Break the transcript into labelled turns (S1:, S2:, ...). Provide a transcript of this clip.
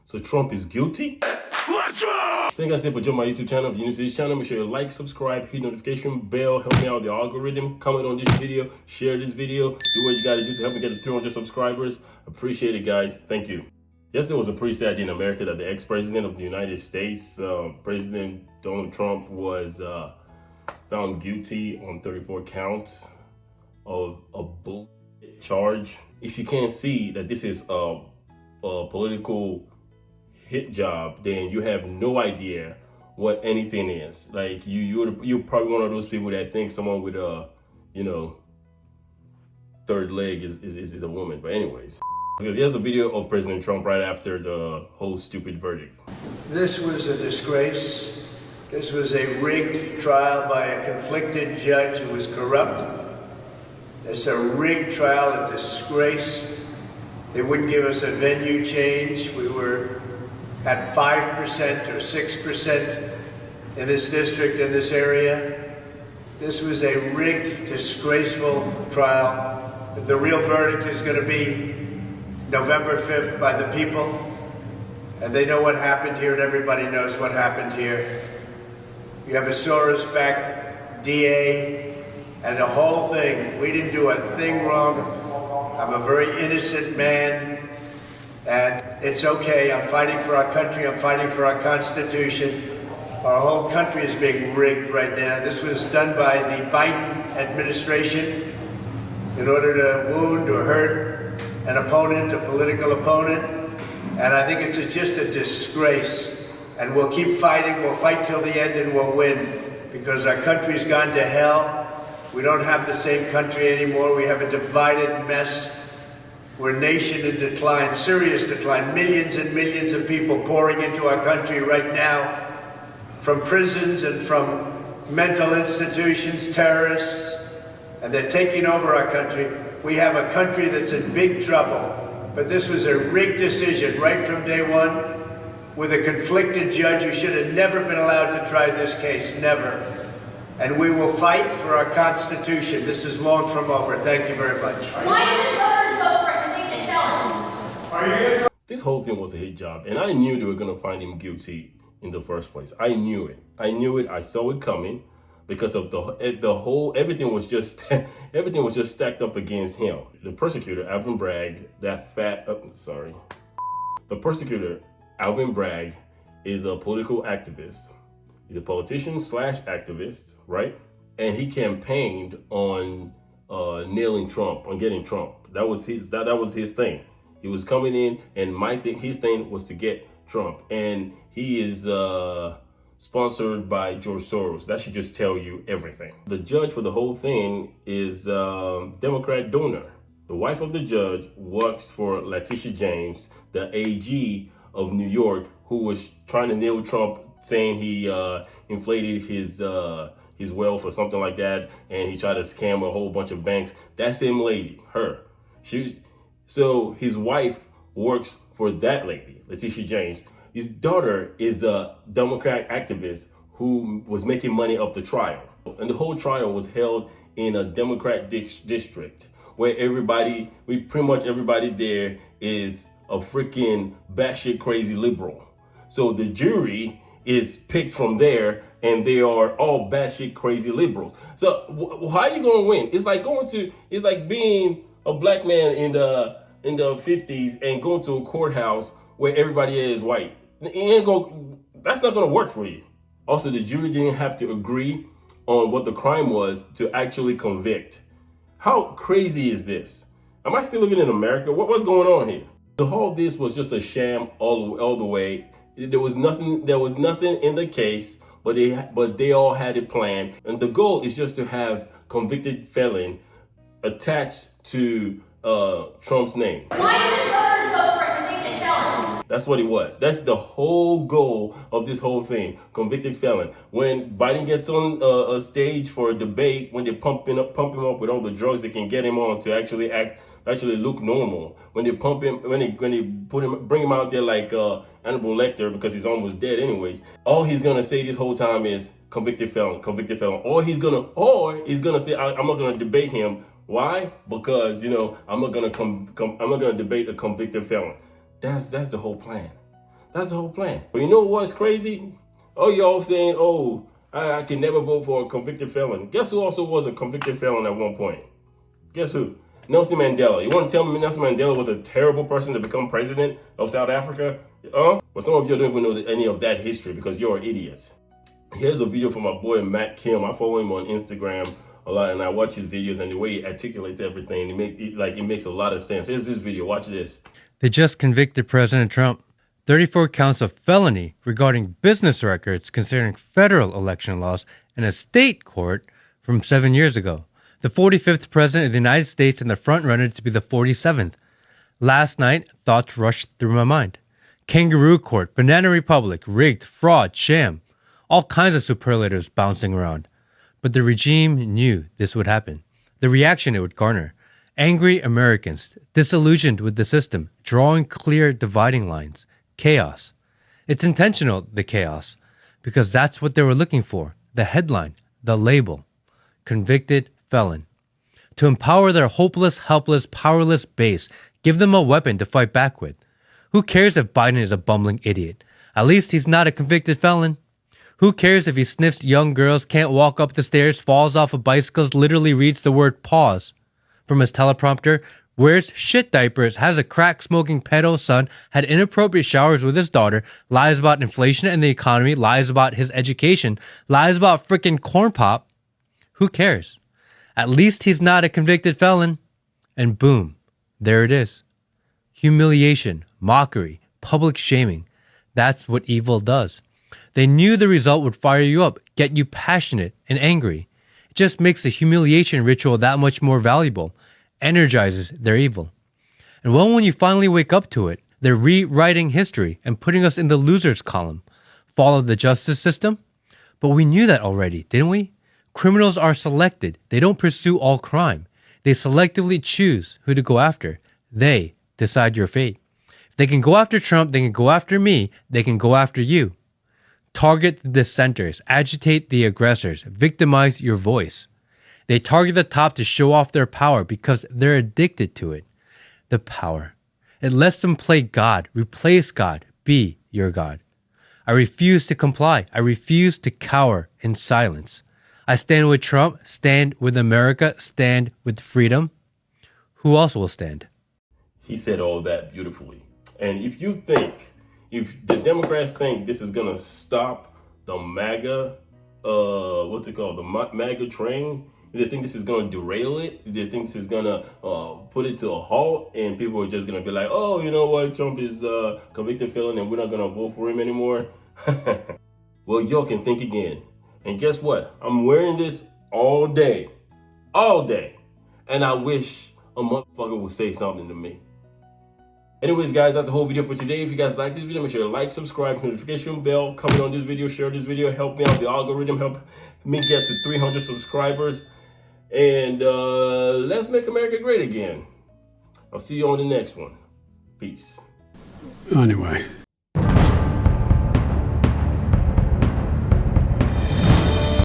S1: So Trump is guilty? Let's go! Thank you guys for joining my YouTube channel. If you're new to this channel, make sure you like, subscribe, hit notification bell, help me out with the algorithm, comment on this video, share this video, do what you gotta do to help me get to 300 subscribers. Appreciate it, guys. Thank you. Yesterday was a pretty sad day in America that the ex-president of the United States, President Donald Trump, was found guilty on 34 counts of a bull charge. If you can't see that this is a political hit job, then you have no idea what anything is. Like you're probably one of those people that think someone with a third leg is a woman. But anyways, because here's a video of President Trump right after the whole stupid verdict.
S2: This was a disgrace. This was a rigged trial by a conflicted judge who was corrupt. It's a rigged trial, a disgrace. They wouldn't give us a venue change. We were at 5% or 6% in this district, in this area. This was a rigged, disgraceful trial. The real verdict is going to be November 5th by the people. And they know what happened here, and everybody knows what happened here. You have a Soros-backed DA, and the whole thing. We didn't do a thing wrong. I'm a very innocent man, and it's okay. I'm fighting for our country. I'm fighting for our Constitution. Our whole country is being rigged right now. This was done by the Biden administration in order to wound or hurt an opponent, a political opponent. And I think it's just a disgrace. And we'll keep fighting. We'll fight till the end, and we'll win, because our country's gone to hell. We don't have the same country anymore. We have a divided mess. We're a nation in decline, serious decline. Millions and millions of people pouring into our country right now from prisons and from mental institutions, terrorists, and they're taking over our country. We have a country that's in big trouble. But this was a rigged decision right from day one, with a conflicted judge who should have never been allowed to try this case, never. And we will fight for our Constitution. This is long from over. Thank you very much.
S3: Why should voters vote for a convicted felon?
S1: This whole thing was a hit job, and I knew they were going to find him guilty in the first place. I knew it. I saw it coming, because of the whole, everything was just stacked up against him. The prosecutor, Alvin Bragg, the prosecutor, Alvin Bragg, is a political activist. He's a politician / activist, right? And he campaigned on nailing Trump, on getting Trump. That was his thing. He was coming in, and his thing was to get Trump. And he is sponsored by George Soros. That should just tell you everything. The judge for the whole thing is Democrat donor. The wife of the judge works for Letitia James, the AG of New York, who was trying to nail Trump, saying he inflated his wealth or something like that, and he tried to scam a whole bunch of banks. That same lady, her. So his wife works for that lady, Letitia James. His daughter is a Democrat activist who was making money off the trial. And the whole trial was held in a Democrat district where pretty much everybody there is a freaking batshit crazy liberal. So the jury is picked from there, and they are all batshit crazy liberals. So how are you gonna win? It's like being a black man in the 50s and going to a courthouse where everybody is white. That's not gonna work for you. Also, the jury didn't have to agree on what the crime was to actually convict. How crazy is this? Am I still living in America? What's going on here? The whole this was just a sham all the way. There was nothing in the case, but they all had it planned. And the goal is just to have convicted felon attached to Trump's name.
S3: Why should voters vote for a convicted felon?
S1: That's what it was. That's the whole goal of this whole thing. Convicted felon. When Biden gets on a stage for a debate, when they pump him up with all the drugs they can get him on to actually look normal. When they pump him, when they bring him out there like Hannibal Lecter, because he's almost dead anyways. All he's gonna say this whole time is convicted felon, convicted felon. Or he's gonna say, I'm not gonna debate him. Why? Because I'm not gonna debate a convicted felon. That's the whole plan. That's the whole plan. But you know what's crazy? Oh, y'all saying, oh, I can never vote for a convicted felon. Guess who also was a convicted felon at one point? Guess who? Nelson Mandela. You want to tell me Nelson Mandela was a terrible person to become president of South Africa? But some of you don't even know any of that history because you're idiots. Here's a video from my boy Matt Kim. I follow him on Instagram a lot and I watch his videos, and the way he articulates everything, it makes a lot of sense. Here's this video. Watch this.
S4: They just convicted President Trump. 34 counts of felony regarding business records concerning federal election laws in a state court from 7 years ago. The 45th president of the United States and the front runner to be the 47th. Last night, thoughts rushed through my mind. Kangaroo court, banana republic, rigged, fraud, sham. All kinds of superlatives bouncing around. But the regime knew this would happen. The reaction it would garner. Angry Americans, disillusioned with the system, drawing clear dividing lines. Chaos. It's intentional, the chaos, because that's what they were looking for. The headline, the label. Convicted felon. To empower their hopeless, helpless, powerless base, give them a weapon to fight back with. Who cares if Biden is a bumbling idiot? At least he's not a convicted felon. Who cares if he sniffs young girls, can't walk up the stairs, falls off of bicycles, literally reads the word pause from his teleprompter, wears shit diapers, has a crack-smoking pedo son, had inappropriate showers with his daughter, lies about inflation and the economy, lies about his education, lies about frickin' corn pop. Who cares? At least he's not a convicted felon. And boom, there it is. Humiliation, mockery, public shaming. That's what evil does. They knew the result would fire you up, get you passionate and angry. It just makes the humiliation ritual that much more valuable. Energizes their evil. And when you finally wake up to it, they're rewriting history and putting us in the losers column. Follow the justice system? But we knew that already, didn't we? Criminals are selected. They don't pursue all crime. They selectively choose who to go after. They decide your fate. If they can go after Trump, they can go after me, they can go after you. Target the dissenters, agitate the aggressors, victimize your voice. They target the top to show off their power because they're addicted to it. The power. It lets them play God, replace God, be your God. I refuse to comply. I refuse to cower in silence. I stand with Trump, stand with America, stand with freedom. Who else will stand?
S1: He said all that beautifully. And if the Democrats think this is going to stop the MAGA, the MAGA train, do they think this is going to derail it? Do they think this is going to put it to a halt and people are just going to be like, oh, you know what, Trump is a convicted felon and we're not going to vote for him anymore? Well, y'all can think again. And guess what? I'm wearing this all day. And I wish a motherfucker would say something to me. Anyways, guys, that's the whole video for today. If you guys like this video, make sure to like, subscribe, notification bell, comment on this video, share this video, help me out. The algorithm help me get to 300 subscribers. And let's make America great again. I'll see you on the next one. Peace.
S5: Anyway.